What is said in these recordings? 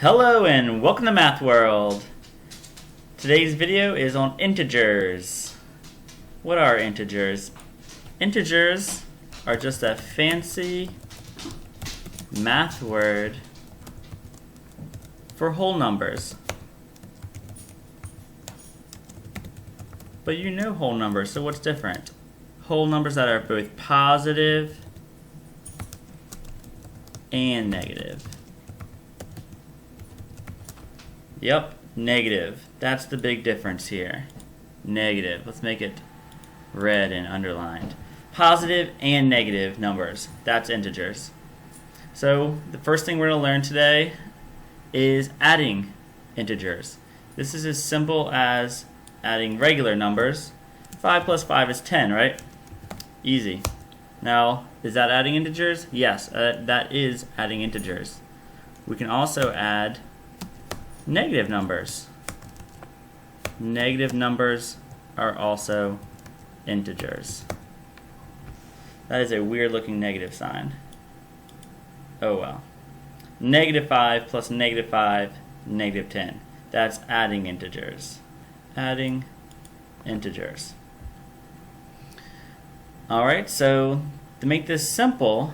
Hello and welcome to Math World. Today's video is on integers. What are integers? Integers are just a fancy math word for whole numbers. But you know whole numbers, so what's different? Whole numbers that are both positive and negative. Yep, negative. That's the big difference here. Negative. Let's make it red and underlined. Positive and negative numbers. That's integers. So the first thing we're going to learn today is adding integers. This is as simple as adding regular numbers. 5 plus 5 is 10, right? Easy. Now, is that adding integers? Yes, that is adding integers. We can also add negative numbers. Negative numbers are also integers. That is a weird looking negative sign. Oh well. Negative 5 plus negative 5, negative 10. That's adding integers. Adding integers. Alright, so to make this simple,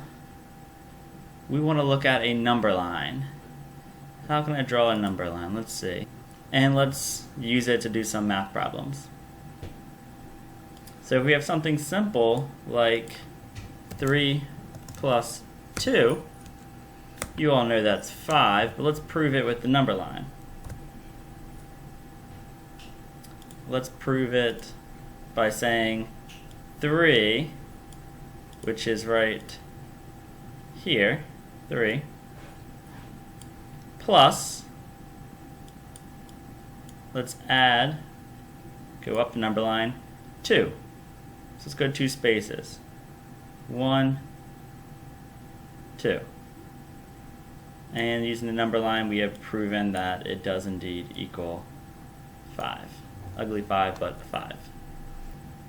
we want to look at a number line. How can I draw a number line? Let's see. And let's use it to do some math problems. So if we have something simple like 3 plus 2, you all know that's 5, but let's prove it with the number line. Let's prove it by saying 3, which is right here, 3, plus, let's add, go up the number line, 2. So let's go 2 spaces. 1, 2. And using the number line, we have proven that it does indeed equal 5. Ugly 5, but 5.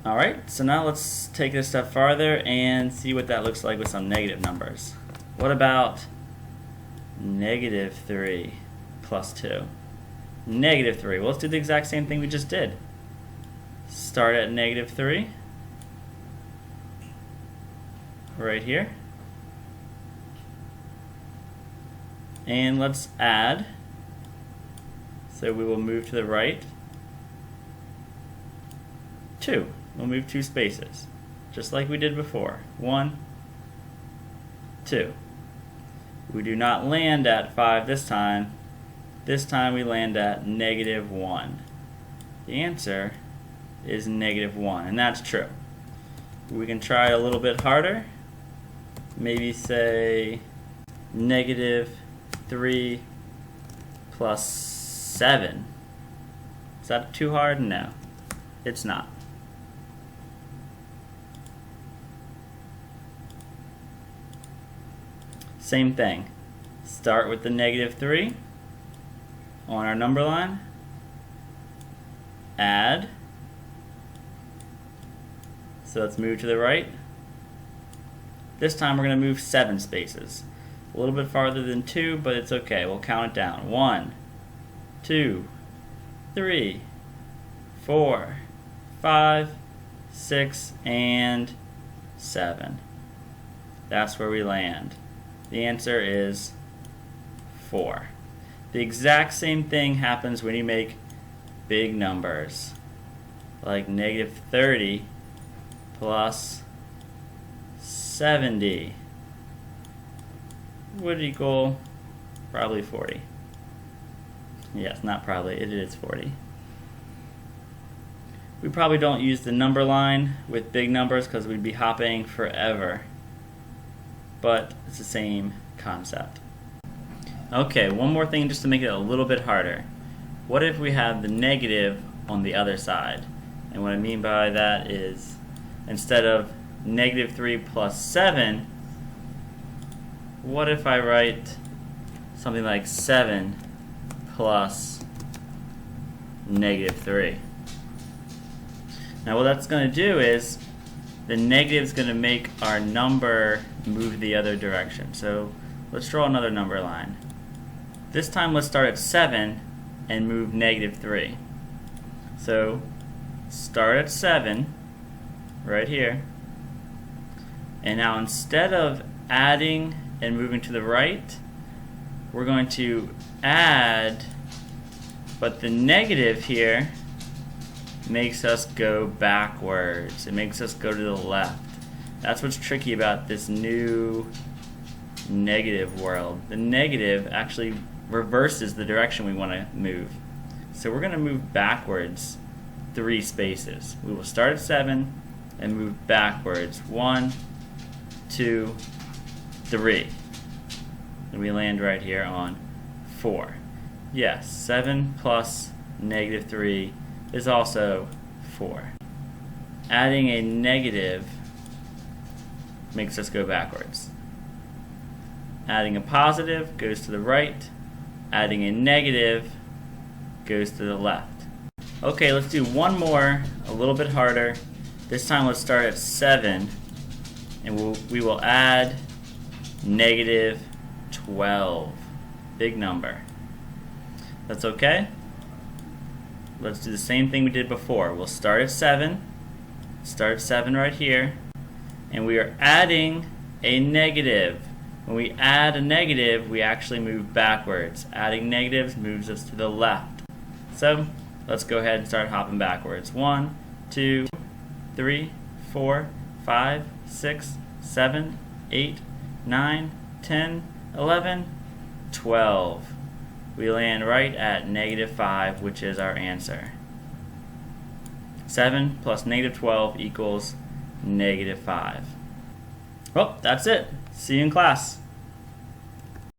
Alright, so now let's take this a step farther and see what that looks like with some negative numbers. What about negative 3 plus 2? Negative 3. Well, let's do the exact same thing we just did. Start at negative 3. Right here. And let's add. So we will move to the right. 2. We'll move 2 spaces. Just like we did before. 1, 2. We do not land at 5 this time. This time we land at negative 1. The answer is negative 1, and that's true. We can try a little bit harder. Maybe say negative 3 plus 7. Is that too hard? No, it's not. Same thing. Start with the negative 3 on our number line. Add. So let's move to the right. This time we're going to move 7 spaces. A little bit farther than 2, but it's okay. We'll count it down. 1, 2, 3, 4, 5, 6, and 7. That's where we land. The answer is 4. The exact same thing happens when you make big numbers, like negative 30 plus 70 would equal probably 40. Yes, not probably, it is 40. We probably don't use the number line with big numbers because we'd be hopping forever. But it's the same concept. Okay, one more thing just to make it a little bit harder. What if we have the negative on the other side? And what I mean by that is instead of negative 3 plus 7, what if I write something like 7 plus negative 3? Now what that's going to do is the negative is going to make our number move the other direction. So let's draw another number line. This time let's start at 7 and move -3. So start at 7 right here. And now instead of adding and moving to the right, we're going to add, but the negative here makes us go backwards. It makes us go to the left. That's what's tricky about this new negative world. The negative actually reverses the direction we want to move. So we're going to move backwards 3 spaces. We will start at 7 and move backwards 1, 2, 3. And we land right here on 4. Yes, 7 plus -3 is also 4. Adding a negative makes us go backwards. Adding a positive goes to the right. Adding a negative goes to the left. Okay, let's do one more, a little bit harder. This time let's start at 7, and we will add -12. Big number. That's okay. Let's do the same thing we did before. We'll start at 7. Start at 7 right here. And we are adding a negative. When we add a negative, we actually move backwards. Adding negatives moves us to the left. So let's go ahead and start hopping backwards. 1, 2, 3, 4, 5, 6, 7, 8, 9, 10, 11, 12. We land right at -5, which is our answer. 7 plus -12 equals -5. Well, that's it. See you in class.